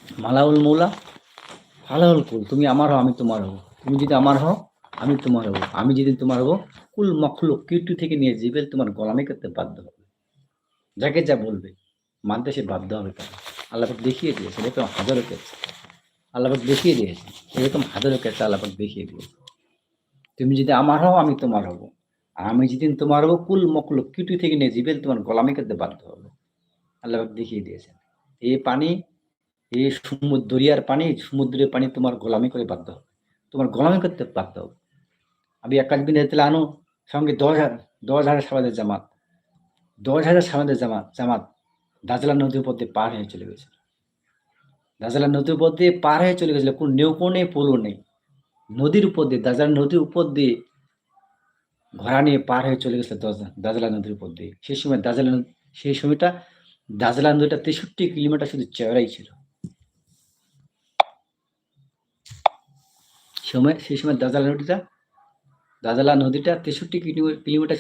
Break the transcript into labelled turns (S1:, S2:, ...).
S1: মালাউল মৌলা ফালাউল কুল, তুমি আমার হও আমি তোমার হব, তুমি যদি আমার হও আমি তোমার হব, আমি যেদিন তোমার হব কুল মখলুক কীর্তি থেকে নিয়ে জিবেল তোমার গোলামি করতে বাধ্য হবে। যাকে যা বলবে মানতে সে বাধ্য হবে তারা। আল্লাপাক দেখিয়ে দিয়েছে, এরকম হাজারো কেছে আল্লাপাক দেখিয়ে দিয়েছে, এরকম হাজারো কেছে আল্লাপাক দেখিয়ে দিয়েছে। তুমি যদি আমার হও আমি তোমার হব, আর আমি যেদিন তোমার হব কুল মখলুক কীর্তি থেকে নিয়ে জিবেল তোমার গোলামি করতে বাধ্য হবে। আল্লাপাক দেখিয়ে দিয়েছেন এই পানি, এই দরিয়ার পানি, সমুদ্রের পানি তোমার গোলামি করে বাধ্য হবে, তোমার গোলামি করতে বাধ্য হবে। আমি একদিন হেতেলে আনো সঙ্গে 10,000 সাহাবাদের জামাত, 10,000 সাহাবাদের জামাত দাজলা নদীর উপর দিয়ে পার হয়ে চলে গেছে। দাজলা নদীর উপর দিয়ে পার হয়ে চলে গেছিল, কোন নৌকো নেই পোলো নেই, নদীর উপর দিয়ে দাজলা নদীর উপর দিয়ে ঘোড়া নিয়ে পার হয়ে চলে গেছিল দাজলা নদীর উপর দিয়ে। সেই সময়টা দাজলা নদীটা 63 কিলোমিটার শুধু চওড়াই ছিল। সেই সময় দাজলা নদীটা 63 কিলোমিটার শুধু